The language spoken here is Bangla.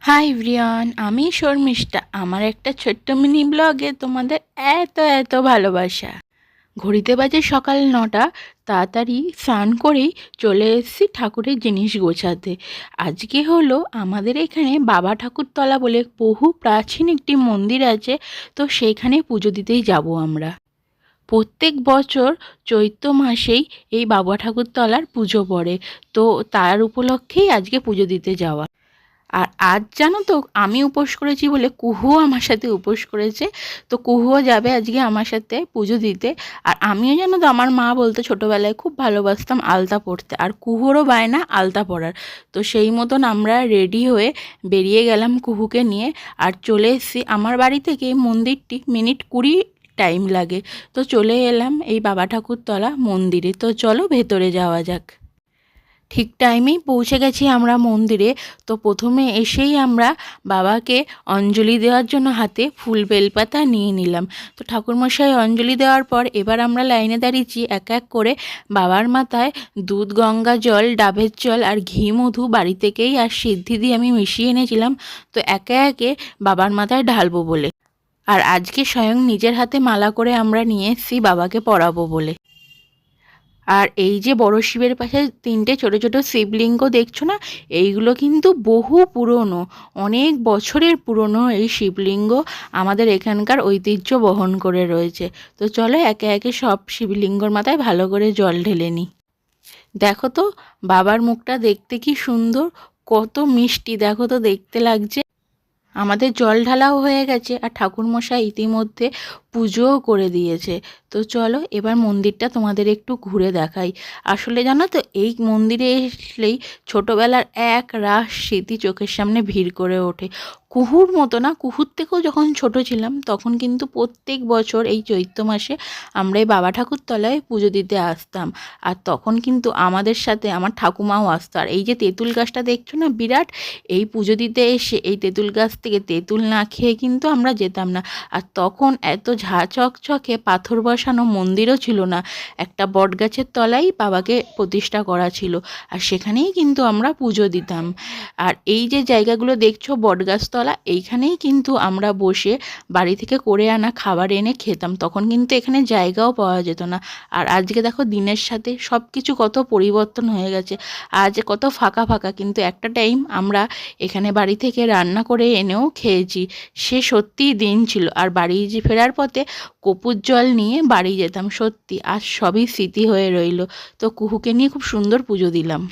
হাই এভরিওয়ান, আমি শর্মিষ্ঠা। আমার একটা ছোট্ট মিনি ব্লগে তোমাদের এত এত ভালোবাসা। ঘড়িতে বাজে সকাল 9টা। তাড়াতাড়ি স্নান করেই চলে এসেছি ঠাকুরের জিনিস গোছাতে। আজকে হলো আমাদের এখানে বাবা ঠাকুরতলা বলে বহু প্রাচীন একটি মন্দির আছে, তো সেইখানে পুজো দিতেই যাব আমরা। প্রত্যেক বছর চৈত্র মাসেই এই বাবা ঠাকুরতলার পুজো পড়ে, তো তার উপলক্ষেই আজকে পুজো দিতে যাওয়া। আর আজ জানো তো, আমি উপোস করেছি বলে কুহুও আমার সাথে উপোস করেছে। তো কুহুও যাবে আজকে আমার সাথে পুজো দিতে। আর আমিও জানো তো, আমার মা বলতে ছোটোবেলায় খুব ভালোবাসতাম আলতা পরতে, আর কুহুরও বায়না আলতা পরার। তো সেই মতন আমরা রেডি হয়ে বেরিয়ে গেলাম কুহুকে নিয়ে। আর চলে এসেছি আমার বাড়ি থেকে এই মন্দিরটি মিনিট 20 টাইম লাগে। তো চলে এলাম এই বাবা ঠাকুরতলা মন্দিরে। তো চলো ভেতরে যাওয়া যাক। ঠিক টাইমেই পৌঁছে গেছি আমরা মন্দিরে। তো প্রথমে এসেই আমরা বাবাকে অঞ্জলি দেওয়ার জন্য হাতে ফুল বেলপাতা নিয়ে নিলাম। তো ঠাকুরমশাই অঞ্জলি দেওয়ার পর এবার আমরা লাইনে দাঁড়িয়েছি এক এক করে বাবার মাথায় দুধ, গঙ্গা জল, ডাবের জল আর ঘি মধু বাড়ি থেকেই আর সিদ্ধি দিয়ে আমি মিশিয়ে এনেছিলাম। তো একে একে বাবার মাথায় ঢালবো বলে। আর আজকে স্বয়ং নিজের হাতে মালা করে আমরা নিয়ে এসেছি বাবাকে পরাবো বলে। আর এই যে বড় শিবের পাশে 3টে ছোট ছোট শিবলিঙ্গ দেখছো না, এইগুলো কিন্তু বহু পুরনো, অনেক বছরের পুরনো এই শিবলিঙ্গ আমাদের এখানকার ঐতিহ্য বহন করে রয়েছে। তো চলো একে একে সব শিবলিঙ্গর মাথায় ভালো করে জল ঢেলে নিই। দেখো তো বাবার মুখটা দেখতে কি সুন্দর, কত মিষ্টি দেখো তো দেখতে লাগছে। আমাদের জল ঢালাও হয়ে গেছে আর ঠাকুরমশাই ইতিমধ্যে পুজোও করে দিয়েছে। তো চলো এবার মন্দিরটা তোমাদের একটু ঘুরে দেখাই। আসলে জানো তো, এই মন্দিরে এসলেই ছোটোবেলার এক রাশ স্মৃতি চোখের সামনে ভিড় করে ওঠে। কুহুর মতো না, কুহুর থেকেও যখন ছোট ছিলাম তখন কিন্তু প্রত্যেক বছর এই চৈত্র মাসে আমরা এই বাবা ঠাকুরতলায় পুজো দিতে আসতাম। আর তখন কিন্তু আমাদের সাথে আমার ঠাকুমাও আসতো। আর এই যে তেঁতুল গাছটা দেখছো না বিরাট, এই পুজো দিতে এসে এই তেঁতুল গাছ থেকে তেঁতুল না খেয়ে কিন্তু আমরা যেতাম না। আর তখন এত ঝাঁ চকচকে পাথর বসানো মন্দিরও ছিল না, একটা বট গাছের তলায় বাবাকে প্রতিষ্ঠা করা ছিল, আর সেখানেই কিন্তু আমরা পুজো দিতাম। আর এই যে জায়গাগুলো দেখছো বটগাছতলা, এইখানেই কিন্তু আমরা বসে বাড়ি থেকে করে আনা খাবার এনে খেতাম। তখন কিন্তু এখানে জায়গাও পাওয়া যেত না। আর আজকে দেখো দিনের সাথে সব কিছু কত পরিবর্তন হয়ে গেছে। আজ কত ফাঁকা ফাঁকা, কিন্তু একটা টাইম আমরা এখানে বাড়ি থেকে রান্না করে এনেও খেয়েছি। সে সত্যিই দিন ছিল। আর বাড়ি যে ফেরার পথে কপুর জল নিয়ে বাড়ি যেতাম। সত্যি আজ সবই স্মৃতি হয়ে রইল। তো কুহুকে নিয়ে খুব সুন্দর পুজো দিলাম।